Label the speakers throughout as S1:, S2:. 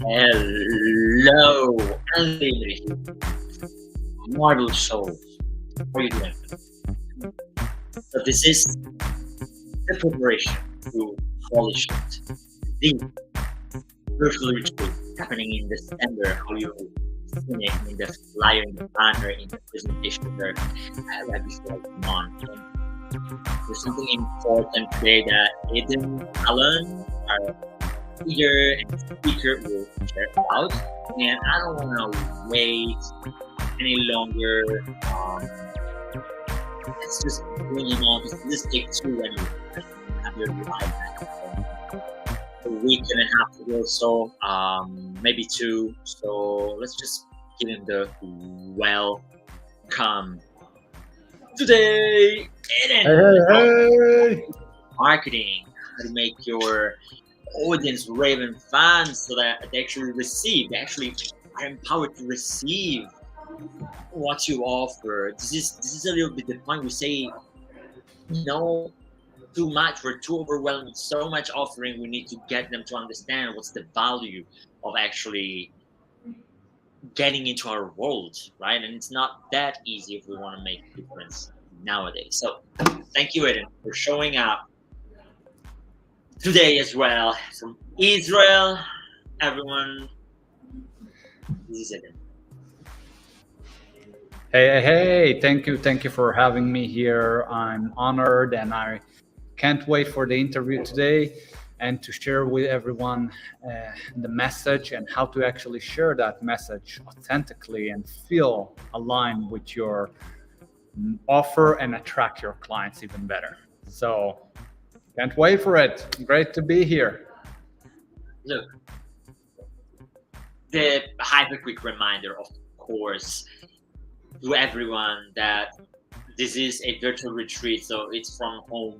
S1: Hello, unlimited marble souls. How are you doing? So this is the preparation to polish it. The virtual retreat happening in December. How you seen it in the flyer, in the banner, in the presentation there right before I come on. And there's something important today that Ayrton, Alon, our leader and speaker will share about. And I don't want to wait any longer. Let's just bring him on. This take two anyway. Have your live a week and a half to go, so maybe two. So let's just give him the welcome today.
S2: Hey.
S1: Marketing, how to make your audience raving fans so that they actually are empowered to receive what you offer. This is a little bit the point. We say no too much, we're too overwhelmed with so much offering. We need to get them to understand what's the value of actually getting into our world, right? And it's not that easy if we want to make a difference nowadays. So thank you, Ayrton, for showing up today as well from Israel. Everyone, this is Ayrton.
S2: Hey, thank you for having me here. I'm honored and I can't wait for the interview today and to share with everyone the message and how to actually share that message authentically and feel aligned with your offer and attract your clients even better. So can't wait for it. Great to be here.
S1: Look, the hyper quick reminder, of course, to everyone that this is a virtual retreat, so it's from home,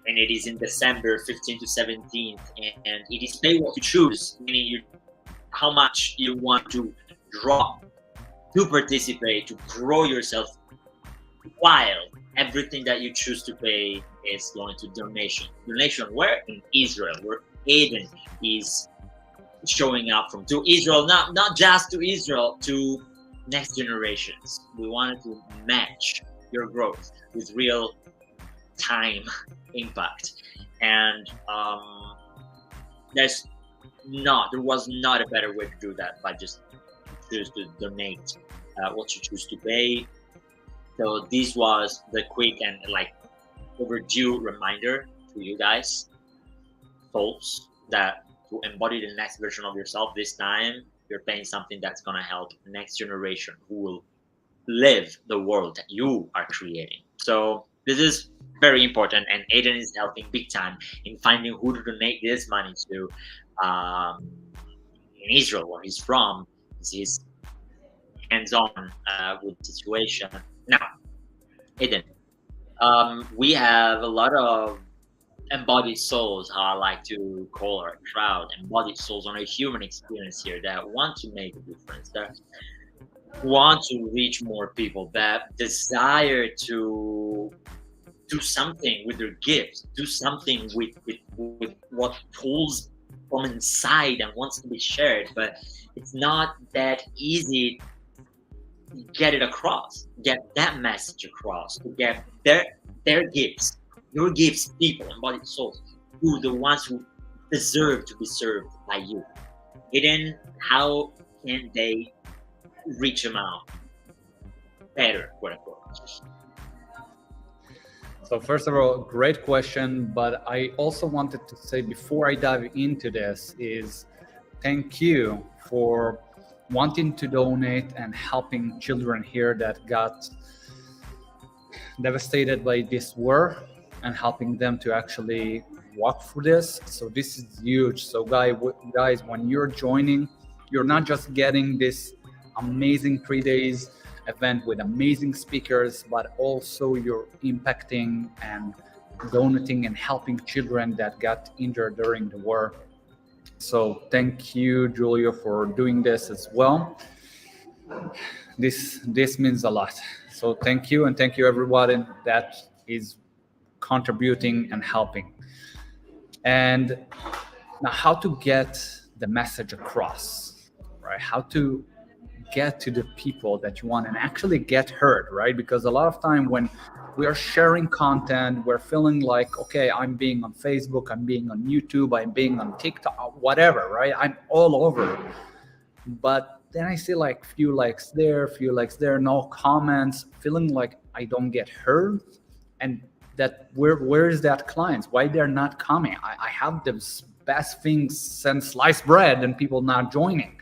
S1: and it is in December 15th to 17th, and it is pay what you choose, meaning how much you want to drop to participate, to grow yourself, while everything that you choose to pay is going to donation. Donation where? In Israel, where Ayrton is showing up from, to Israel, not just to Israel, to next generations. We wanted to match your growth with real time impact, and there was not a better way to do that by just choose to donate what you choose to pay. So this was the quick and overdue reminder to you guys, souls, that to embody the next version of yourself, this time you're paying something that's going to help next generation who will live the world that you are creating. So this is very important, and Ayrton is helping big time in finding who to donate this money to. In Israel, where he's from, he's hands-on with the situation. Now, Ayrton, we have a lot of embodied souls, how I like to call our crowd, embodied souls on a human experience here that want to make a difference, that want to reach more people, that desire to do something with their gifts, do something with what pulls from inside and wants to be shared, but it's not that easy to get it across, get that message across, to get their gifts, your gifts, people, embodied souls, who the ones who deserve to be served by you. Ayrton, how can they reach them out better, quote unquote?
S2: So first of all, great question, but I also wanted to say before I dive into this is thank you for wanting to donate and helping children here that got devastated by this war and helping them to actually walk through this. So this is huge. So guys, when you're joining, you're not just getting this amazing 3 days event with amazing speakers, but also you're impacting and donating and helping children that got injured during the war. So thank you, Giulio, for doing this as well. This means a lot. So thank you, and thank you everybody that is contributing and helping. And now how to get the message across, right? How to get to the people that you want and actually get heard, right? Because a lot of time when we are sharing content, we're feeling like, okay, I'm being on Facebook, I'm being on YouTube, I'm being on TikTok, whatever, right? I'm all over. But then I see like few likes there, no comments, feeling like I don't get heard. And that where is that clients? Why they're not coming? I have the best things since sliced bread and people not joining.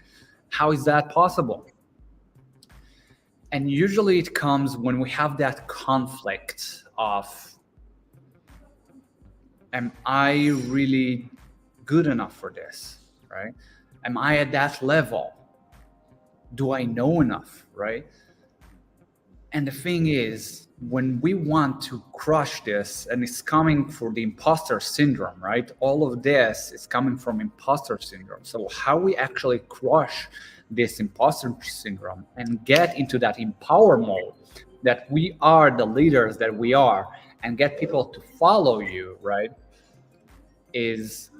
S2: How is that possible? And usually it comes when we have that conflict of, am I really good enough for this, right? Am I at that level? Do I know enough, right? And the thing is, when we want to crush this, and it's coming for the imposter syndrome, right? All of this is coming from imposter syndrome. So how we actually crush this imposter syndrome and get into that empower mode that we are the leaders that we are and get people to follow you, right? Is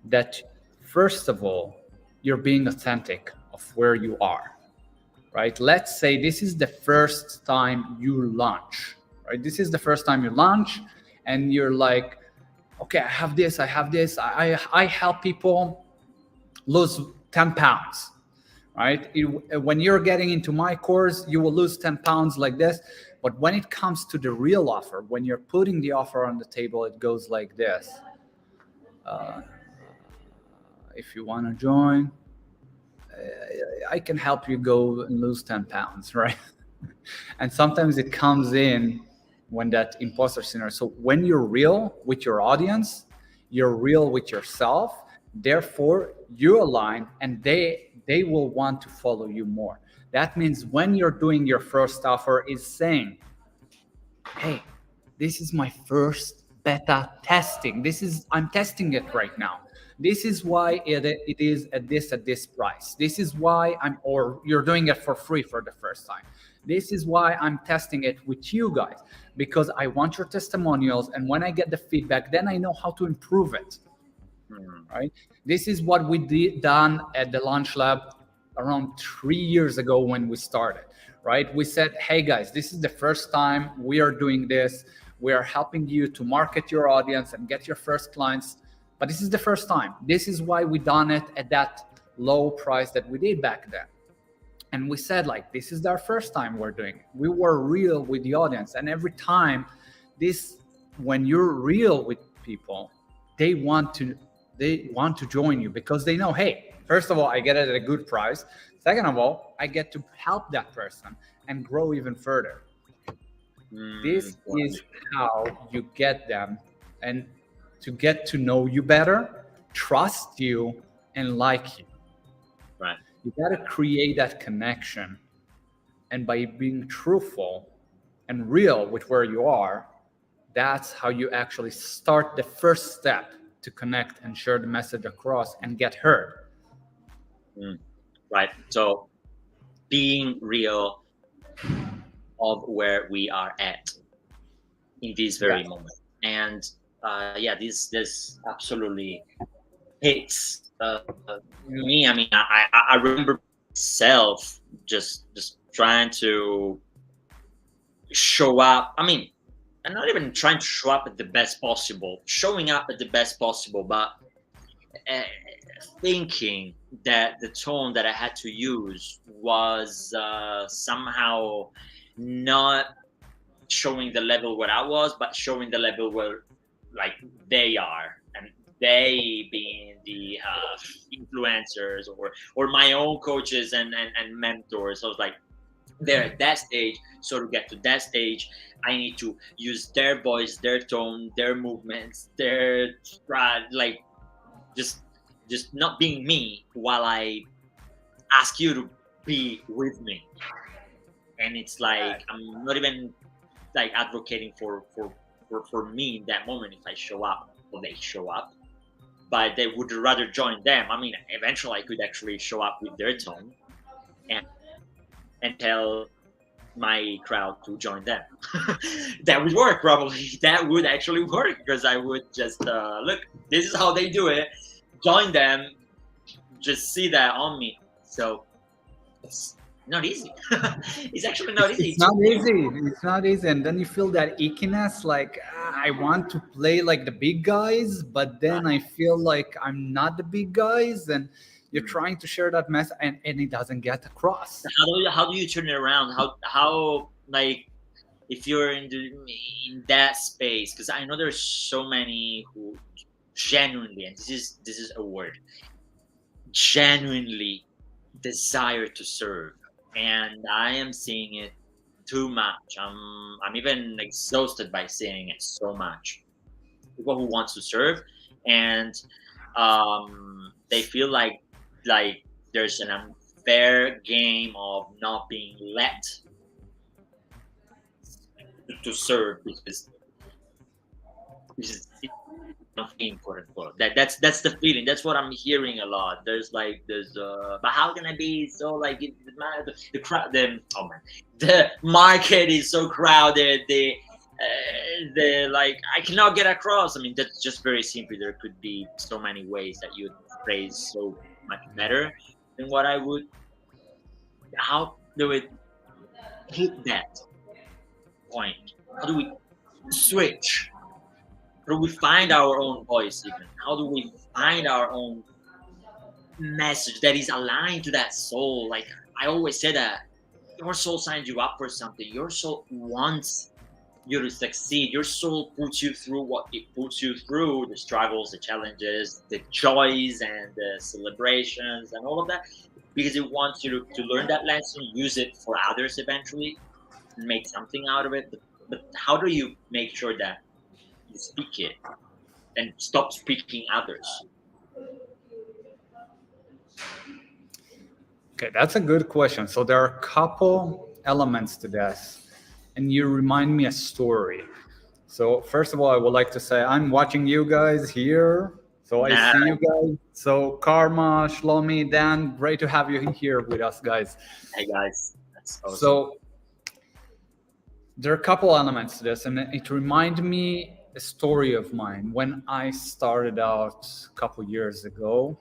S2: that first of all, you're being authentic of where you are, right? Let's say this is the first time you launch, right? This is the first time you launch and you're like, okay, I have this. I help people lose 10 pounds. Right? When you're getting into my course, you will lose 10 pounds like this. But when it comes to the real offer, when you're putting the offer on the table, it goes like this. If you want to join, I can help you go and lose 10 pounds, right? And sometimes it comes in when that imposter syndrome. So when you're real with your audience, you're real with yourself, therefore you align and they will want to follow you more. That means when you're doing your first offer is saying, hey, this is my first beta testing. I'm testing it right now. This is why it is at this price. This is why or you're doing it for free for the first time. This is why I'm testing it with you guys, because I want your testimonials. And when I get the feedback, then I know how to improve it. Right? This is what we done at the Launch Lab around 3 years ago when we started, right? We said, hey guys, this is the first time we are doing this. We are helping you to market your audience and get your first clients. But this is the first time. This is why we done it at that low price that we did back then. And we said like, this is our first time we're doing it. We were real with the audience. And every time when you're real with people, they want to join you because they know, hey, first of all, I get it at a good price. Second of all, I get to help that person and grow even further. This is how you get them and to get to know you better, trust you, and like you.
S1: Right.
S2: You got to create that connection. And by being truthful and real with where you are, that's how you actually start the first step to connect and share the message across and get heard.
S1: Right. So being real of where we are at in this very moment. And this absolutely hits me. I mean, I remember myself just trying to show up. I mean, I'm not even trying to show up at the best possible, showing up at the best possible, but thinking that the tone that I had to use was somehow not showing the level where I was, but showing the level where like they are, and they being the influencers or my own coaches and mentors. So I was like, they're at that stage, so to get to that stage, I need to use their voice, their tone, their movements, their like just not being me while I ask you to be with me. And it's like I'm not even like advocating for me in that moment if I show up or they show up, but they would rather join them. I mean, eventually I could actually show up with their tone and tell my crowd to join them. That would work probably. That would actually work because I would just look, this is how they do it. Join them, just see that on me. So it's not easy. It's actually not easy.
S2: It's not easy. It's not easy. And then you feel that ickiness, like I want to play like the big guys, but then I feel like I'm not the big guys, and you're trying to share that message, and it doesn't get across.
S1: How do you turn it around? How like if you're in that space? Because I know there's so many who genuinely, and this is a word, genuinely desire to serve, and I am seeing it too much. I'm even exhausted by seeing it so much. People who want to serve, and they feel like there's an unfair game of not being let to serve because it's something quote unquote. That's the feeling. That's what I'm hearing a lot. But how can I be so like the crowd? Oh man, the market is so crowded. The like I cannot get across. I mean, that's just very simply. There could be so many ways that you would phrase so much better than what I would. How do we hit that point? How do we switch? How do we find our own voice even? How do we find our own message that is aligned to that soul? Like I always say that your soul signs you up for something. Your soul wants you to succeed. Your soul puts you through what it puts you through, the struggles, the challenges, the joys and the celebrations and all of that, because it wants you to learn that lesson, use it for others eventually, and make something out of it. But how do you make sure that you speak it and stop speaking others?
S2: Okay, that's a good question. So there are a couple elements to this, and you remind me a story. So first of all, I would like to say I'm watching you guys here. So I see you guys. So Karma, Shlomi, Dan, great to have you here with us, guys.
S1: Hey guys, that's awesome.
S2: So there are a couple elements to this, and it reminded me a story of mine when I started out a couple years ago.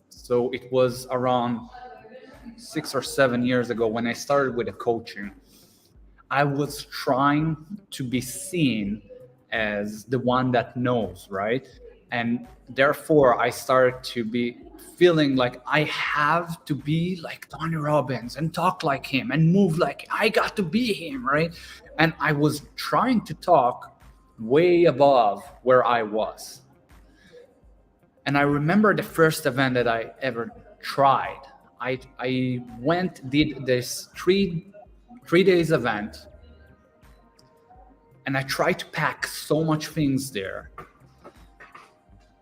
S2: So it was around 6 or 7 years ago when I started with the coaching. I was trying to be seen as the one that knows, right? And therefore I started to be feeling like I have to be like Tony Robbins and talk like him and move like I got to be him, right? And I was trying to talk way above where I was. And I remember the first event that I ever tried. I went, did this three days event, and I tried to pack so much things there.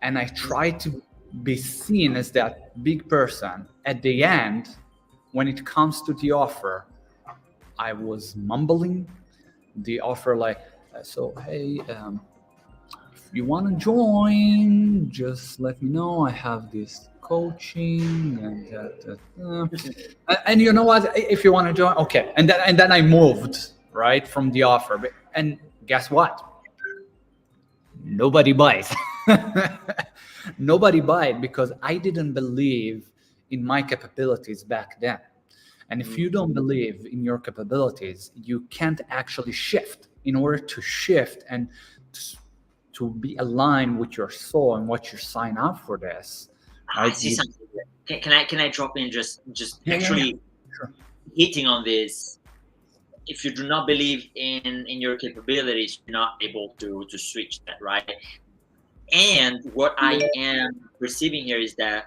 S2: And I tried to be seen as that big person. At the end, when it comes to the offer, I was mumbling the offer like, so, hey, if you want to join, just let me know. I have this coaching and that. And you know what? If you want to join, okay. And then I moved right from the offer. And guess what? Nobody buys. Nobody buys because I didn't believe in my capabilities back then. And if you don't believe in your capabilities, you can't actually shift. In order to shift and to be aligned with your soul and what you sign up for this.
S1: I see something. Can I drop in just actually
S2: Sure.
S1: hitting on this? If you do not believe in your capabilities, you're not able to switch that, right? And what I am perceiving here is that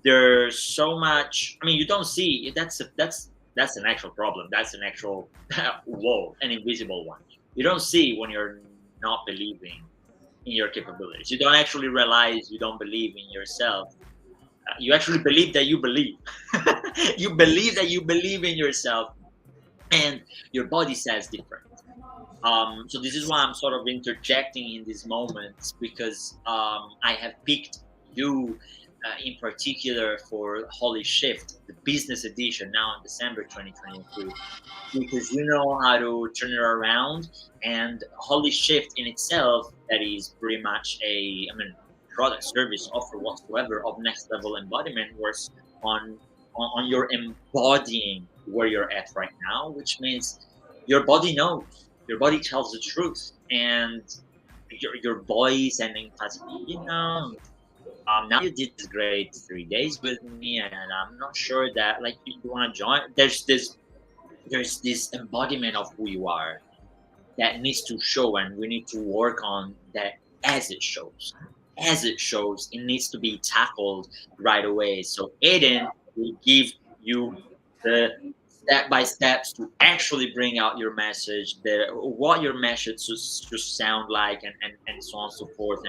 S1: there's so much. I mean, you don't see that's an actual problem. That's an actual wall, an invisible one. You don't see when you're not believing in your capabilities. You don't actually realize you don't believe in yourself. You actually believe that you believe. You believe that you believe in yourself, and your body says different. So this is why I'm sort of interjecting in these moments, because I have picked you in particular for Holy Shift, the business edition, now in December 2023, because you know how to turn it around. And Holy Shift in itself, that is pretty much product, service, offer whatsoever of next level embodiment works on your embodying where you're at right now, which means your body knows, your body tells the truth, and your voice and emphasis, now you did this great 3 days with me, and I'm not sure that like you want to join. There's this embodiment of who you are that needs to show, and we need to work on that as it shows. As it shows, it needs to be tackled right away. So Ayrton will give you the step by steps to actually bring out your message, what your message should sound like, and so on and so forth.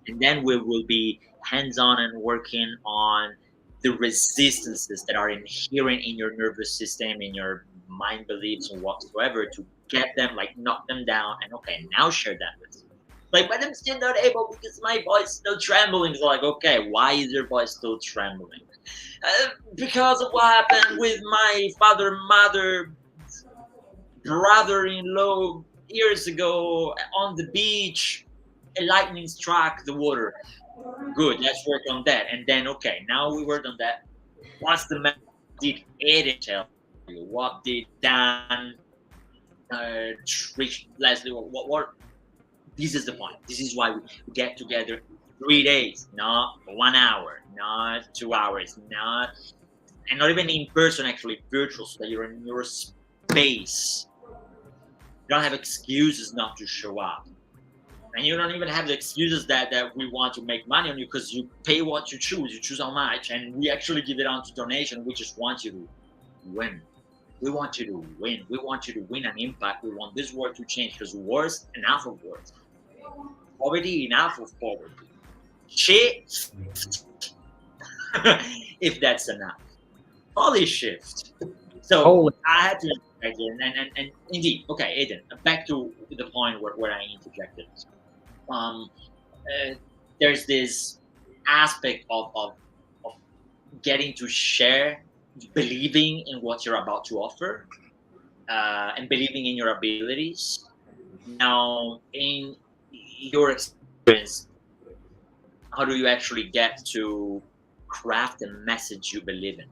S1: And then we will be hands on and working on the resistances that are inherent in your nervous system, in your mind beliefs, and whatsoever, to get them, like knock them down, and okay, now share that with me. Like, but I'm still not able because my voice is still trembling. So like, okay, why is your voice still trembling? Because of what happened with my father, mother, brother-in-law years ago on the beach. A lightning struck the water. Good, let's work on that. And then, okay, now we worked on that. What's the message? Did Ayrton tell you? What did Dan, Trish, Leslie, what? This is the point. This is why we get together 3 days, not 1 hour, not 2 hours, and not even in person, actually virtual, so that you're in your space. You don't have excuses not to show up. And you don't even have the excuses that we want to make money on you, because you pay what you choose how much, and we actually give it on to donation. We just want you to win. We want you to win. We want you to win an impact. We want this world to change, because war's enough of wars. Poverty, enough of poverty. Shit. If that's enough. Holy shift. So I had to interject here, and indeed, okay, Ayrton, back to the point where I interjected. There's this aspect of getting to share, believing in what you're about to offer, and believing in your abilities. Now, in your experience, how do you actually get to craft the message you believe in?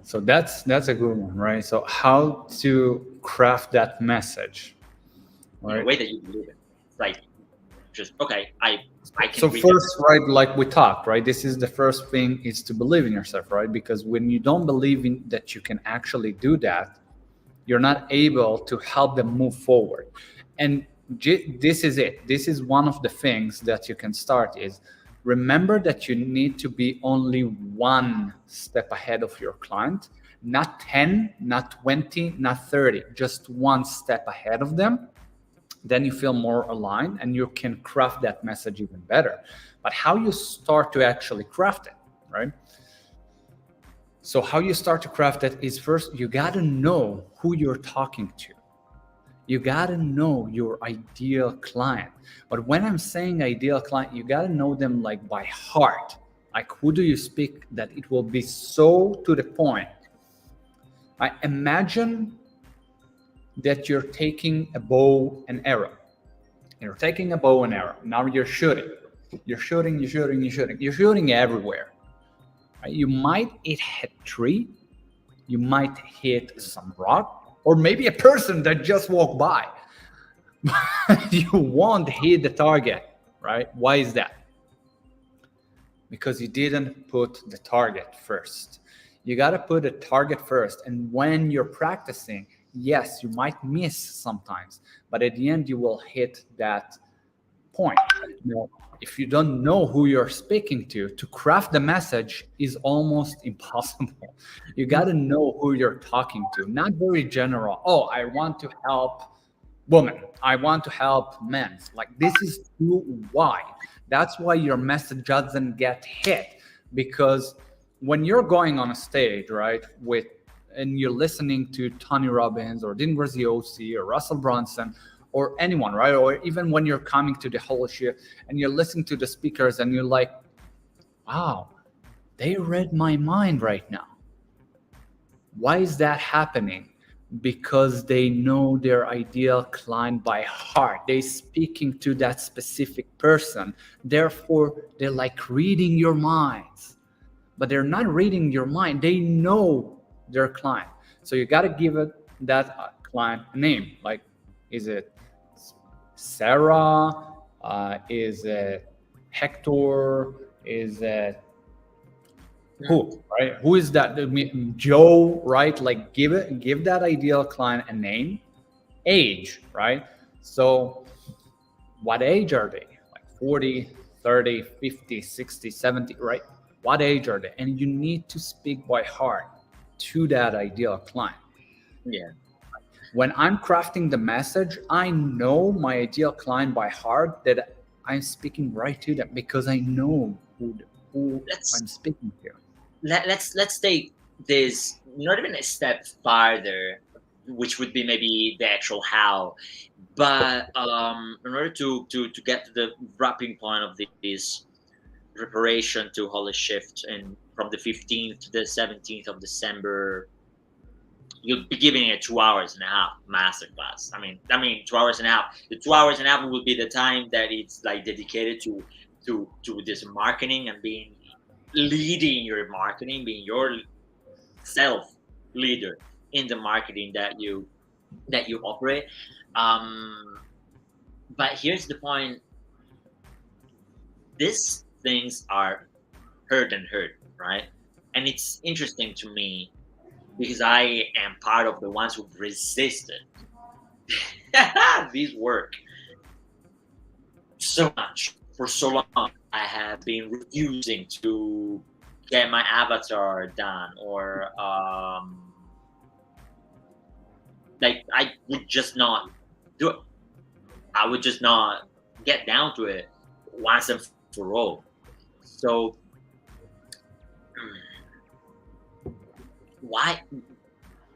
S2: So that's a good one, right? So how to craft that message, right?
S1: In a way that you believe in. Like, just, okay, I can.
S2: So first, right, like we talked, right? This is the first thing, is to believe in yourself, right? Because when you don't believe in that you can actually do that, you're not able to help them move forward. And this is it. This is one of the things that you can start is, remember that you need to be only one step ahead of your client, not 10, not 20, not 30, just one step ahead of them. Then you feel more aligned and you can craft that message even better. But how you start to actually craft it, right? So how you start to craft it is, first, you got to know who you're talking to. You got to know your ideal client. But when I'm saying ideal client, you got to know them like by heart. Like, who do you speak that it will be so to the point? I imagine that you're taking a bow and arrow. You're taking a bow and arrow. Now you're shooting. You're shooting everywhere. Right? You might hit a tree. You might hit some rock. Or maybe a person that just walked by. You won't hit the target, right? Why is that? Because you didn't put the target first. You got to put the target first. And when you're practicing, yes, you might miss sometimes, but at the end you will hit that point. Now, if you don't know who you're speaking to craft the message is almost impossible. You got to know who you're talking to, not very general. Oh, I want to help women. I want to help men. Like, this is too wide. That's why your message doesn't get hit, because when you're going on a stage, right, and you're listening to Tony Robbins or Dean Graziosi or Russell Brunson or anyone, right? Or even when you're coming to the whole shit and you're listening to the speakers and you're like, wow, they read my mind right now. Why is that happening? because they know their ideal client by heart. They're speaking to that specific person. Therefore, they're like reading your minds. But they're not reading your mind. They know their client. So you got to give it that client a name. Like, is it Sarah? Is it Hector? Is it who, right? Who is that? Joe, right? Like give that ideal client a name, age, right? So what age are they? Like 40, 30, 50, 60, 70, right? What age are they? And you need to speak by heart to that ideal client.
S1: Yeah.
S2: When I'm crafting the message, I know my ideal client by heart, that I'm speaking right to them because I know who I'm speaking to.
S1: Let's take this not even a step farther, which would be maybe the actual how, but in order to get to the wrapping point of this preparation to Holy Shift, and from the 15th to the 17th of December, you'll be giving a 2 hours and a half masterclass. I mean 2 hours and a half. The 2 hours and a half will be the time that it's like dedicated to this marketing and leading your marketing, being your self leader in the marketing that you operate. But here's the point: these things are heard, right? And it's interesting to me because I am part of the ones who've resisted this work so much for so long. I have been refusing to get my avatar done, or like I would just not do it. I would just not get down to it once and for all. So why?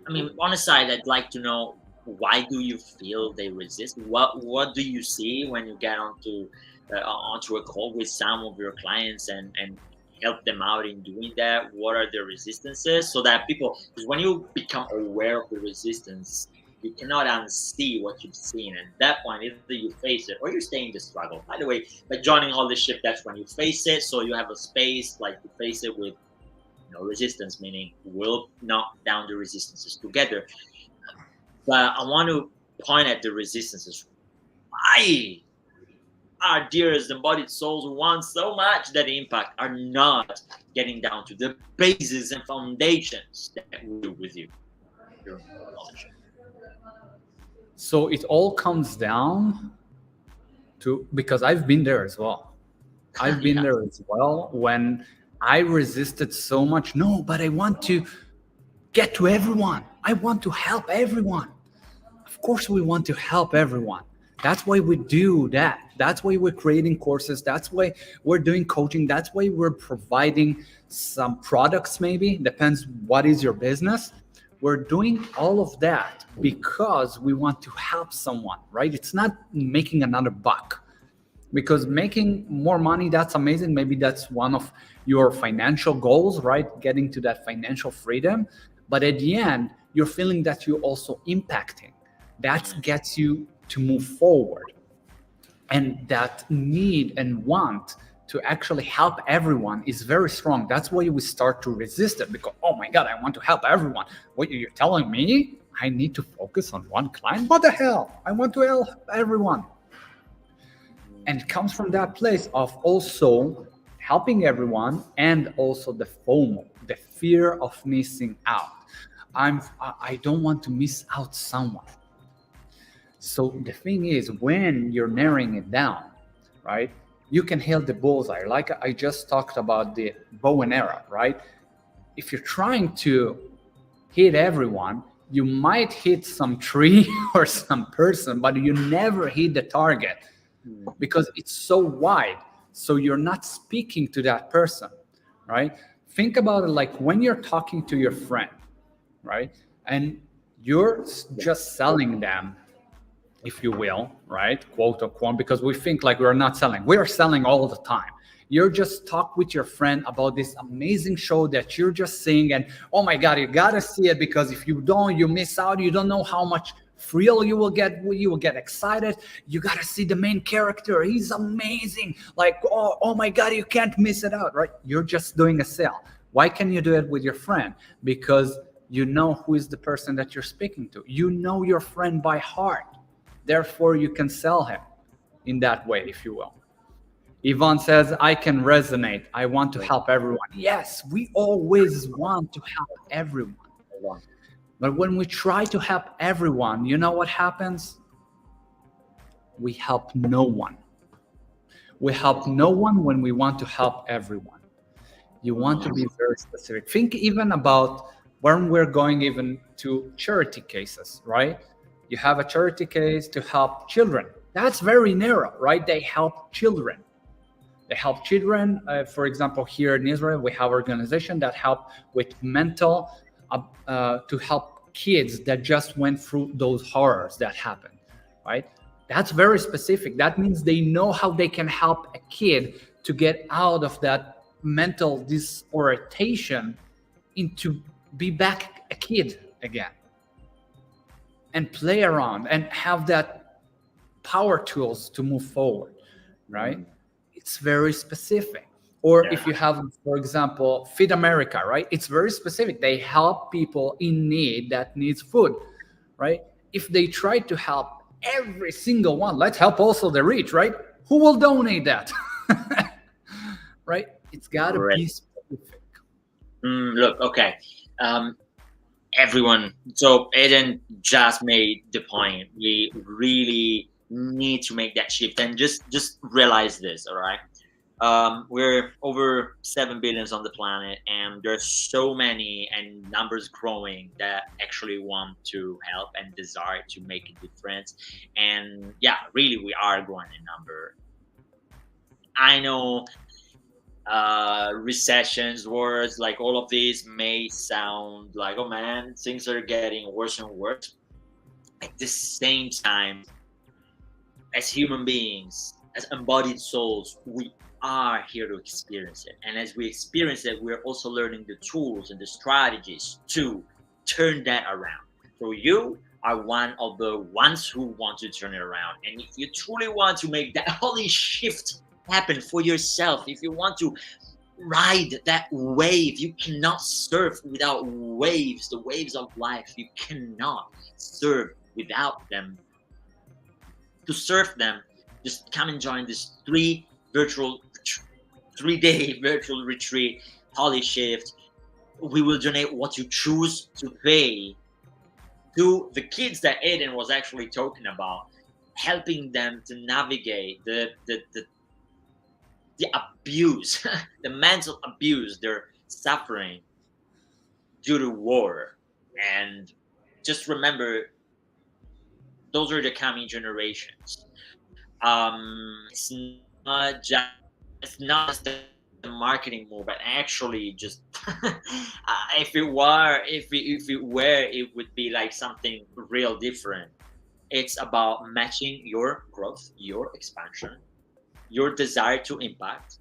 S1: I mean, on the side, I'd like to know, why do you feel they resist? What do you see when you get onto a call with some of your clients and help them out in doing that? What are the resistances? So that people, because when you become aware of the resistance, you cannot unsee what you've seen. And at that point, either you face it or you stay in the struggle. By the way, by joining Holy Shift, that's when you face it. So you have a space like to face it with no resistance, meaning we'll knock down the resistances together. But I want to point at the resistances. Why our dearest embodied souls who want so much that impact are not getting down to the bases and foundations that we do with you? Your knowledge.
S2: So it all comes down to, because I've been there as well. I've been there as well when I resisted so much. No, but I want to get to everyone. I want to help everyone. Of course, we want to help everyone. That's why we do that. That's why we're creating courses. That's why we're doing coaching. That's why we're providing some products, maybe. Depends what is your business. We're doing all of that because we want to help someone, right? It's not making another buck. Because making more money, that's amazing. Maybe that's one of your financial goals, right? Getting to that financial freedom. But at the end, you're feeling that you're also impacting. That gets you to move forward. And that need and want to actually help everyone is very strong. That's why we start to resist it, because, oh my God, I want to help everyone. What, you're telling me I need to focus on one client? What the hell? I want to help everyone. And it comes from that place of also helping everyone, and also the FOMO, the fear of missing out. I don't want to miss out someone. So the thing is, when you're narrowing it down, right, you can hit the bullseye. Like I just talked about the bow and arrow, right? If you're trying to hit everyone, you might hit some tree or some person, but you never hit the target because it's so wide. So you're not speaking to that person, right? Think about it like when you're talking to your friend, right? And you're just selling them, if you will, right? Quote unquote, because we think like we're not selling. We're selling all the time. You're just talk with your friend about this amazing show that you're just seeing, and oh my God, you gotta see it, because if you don't, you miss out. You don't know how much thrill you will get. You will get excited. You gotta see the main character. He's amazing. Like, oh my God, you can't miss it out, right? You're just doing a sale. Why can you do it with your friend? Because you know who is the person that you're speaking to. You know your friend by heart. Therefore, you can sell him in that way, if you will. Yvonne says, I can resonate. I want to help everyone. Yes, we always want to help everyone. But when we try to help everyone, you know what happens? We help no one. We help no one when we want to help everyone. You want to be very specific. Think even about when we're going even to charity cases, right? You have a charity case to help children. That's very narrow, right? They help children. They help children. For example, here in Israel, we have organizations that help with mental, to help kids that just went through those horrors that happened, right? That's very specific. That means they know how they can help a kid to get out of that mental disorientation into be back a kid again and play around and have that power tools to move forward, right? It's very specific. Or if you have, for example, Feed America, right? It's very specific. They help people in need that needs food, right? If they try to help every single one, let's help also the rich, right? Who will donate that? Right? It's got to be specific.
S1: Look, okay. Everyone. So Ayrton just made the point. We really need to make that shift, and just realize this, all right? We're over 7 billions on the planet, and there's so many and numbers growing that actually want to help and desire to make a difference. And yeah, really, we are growing in number. I know recessions, wars, like all of these may sound like, oh man, things are getting worse and worse. At the same time, as human beings, as embodied souls, we are here to experience it. And as we experience it, we're also learning the tools and the strategies to turn that around. So you are one of the ones who want to turn it around. And if you truly want to make that holy shift happen for yourself, if you want to ride that wave, you cannot surf without waves, the waves of life. You cannot surf without them. To surf them, just come and join this 3-day virtual retreat, holy shift. We will donate what you choose to pay to the kids that Ayrton was actually talking about, helping them to navigate the abuse, the mental abuse they're suffering due to war. And just remember, those are the coming generations. It's not just a marketing move, but actually just if it were, it would be like something real different. It's about matching your growth, your expansion, your desire to impact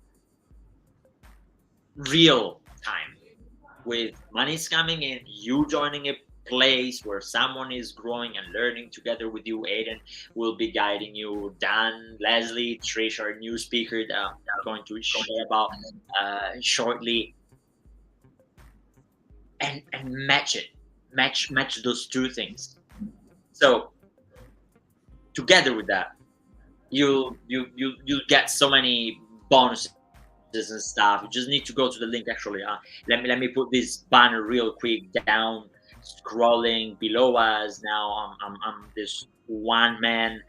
S1: real time with money's coming in, you joining a place where someone is growing and learning together with you. Ayrton will be guiding you. Dan, Leslie, Trish, our new speaker that I'm going to share about shortly, and match it, match those two things. So together with that, you'll get so many bonuses and stuff. You just need to go to the link. Actually, let me put this banner real quick down, scrolling below us. Now I'm this one man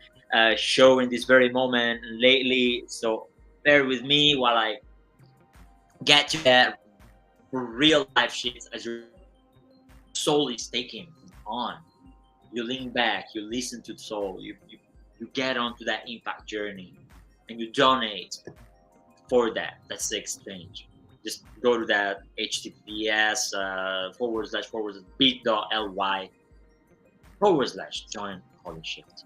S1: show in this very moment lately. So bear with me while I get to that real life shit as your soul is taking on. You lean back, you listen to the soul, you get onto that impact journey, and you donate for that. That's the exchange. Just go to that https / bit.ly/join holy shift.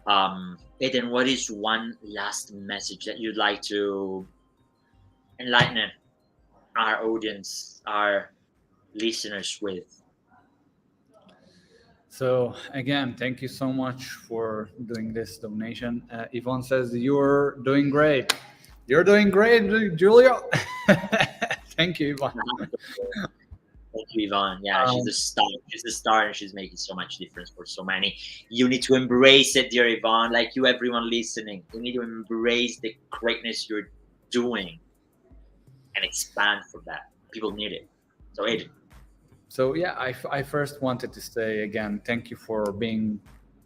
S1: Ayrton, what is one last message that you'd like to enlighten our audience, our listeners with?
S2: So again, thank you so much for doing this donation. Yvonne says you're doing great. You're doing great, Giulio. Thank you, Yvonne.
S1: Thank you, Yvonne. Yeah, she's a star. She's a star, and she's making so much difference for so many. You need to embrace it, dear Yvonne. Like you, everyone listening, you need to embrace the greatness you're doing and expand for that. People need it. So, Ayrton.
S2: So yeah, I first wanted to say again, thank you for being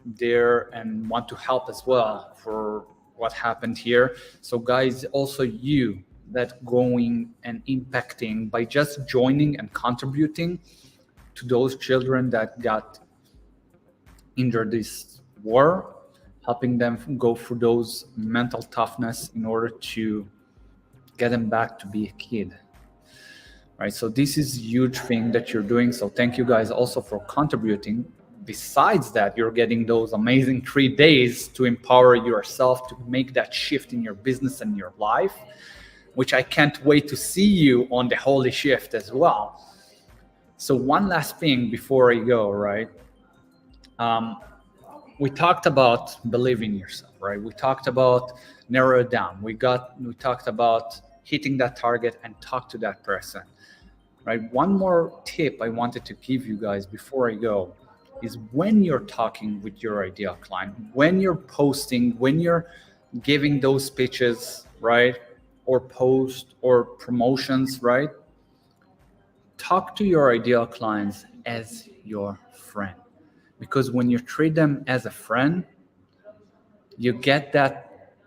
S2: there and want to help as well for what happened here. So guys, also you that going and impacting by just joining and contributing to those children that got injured this war, helping them go through those mental toughness in order to get them back to be a kid. Right, so this is a huge thing that you're doing. So thank you guys also for contributing. Besides that, you're getting those amazing 3 days to empower yourself to make that shift in your business and your life, which I can't wait to see you on the Holy Shift as well. So one last thing before I go, right? We talked about believing in yourself, right? We talked about narrow it down. We talked about hitting that target and talk to that person. Right. One more tip I wanted to give you guys before I go is when you're talking with your ideal client, when you're posting, when you're giving those pitches, right, or post or promotions, right, talk to your ideal clients as your friend. Because when you treat them as a friend, you get that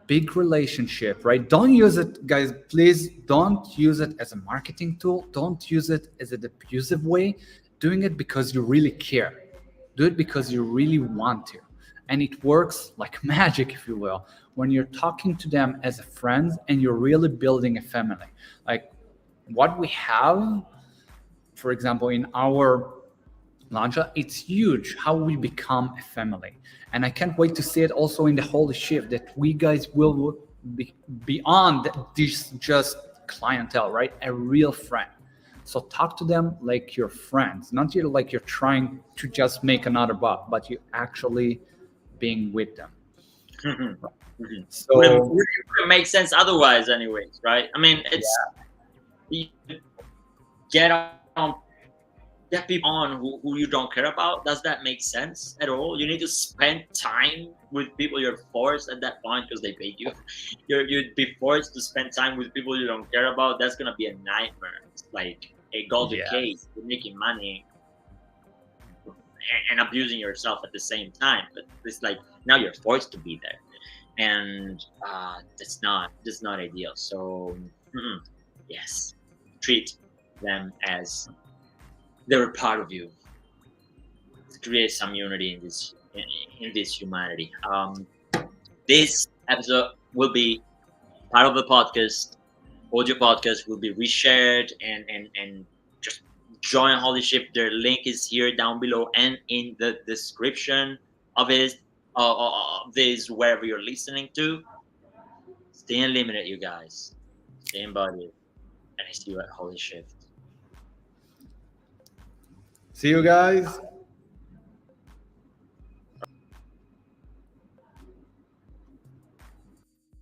S2: big relationship, right? Don't use it, guys, please don't use it as a marketing tool. Don't use it as an abusive way. Doing it because you really care. Do it because you really want to. And it works like magic, if you will, when you're talking to them as a friend and you're really building a family. Like what we have, for example, in our Launcher, it's huge how we become a family. And I can't wait to see it also in the Holy Shift that we guys will be beyond this just clientele, right? A real friend. So talk to them like your friends, not like you're trying to just make another buck, but you actually being with them. So
S1: Wouldn't make sense otherwise, anyways, right? I mean, it's you get on, get people on who you don't care about. Does that make sense at all? You need to spend time with people you're forced at that point because they paid you. You'd be forced to spend time with people you don't care about. That's gonna be a nightmare. It's like a golden case. You're making money and abusing yourself at the same time. But it's like now you're forced to be there, and that's not ideal. So yes, treat them as they're a part of you. To create some unity in this humanity. This episode will be part of the podcast. Audio podcast will be reshared and just join Holy Shift. Their link is here down below and in the description of it. This wherever you're listening to. Stay unlimited, you guys. Stay embodied, and I see you at Holy Shift.
S2: see you guys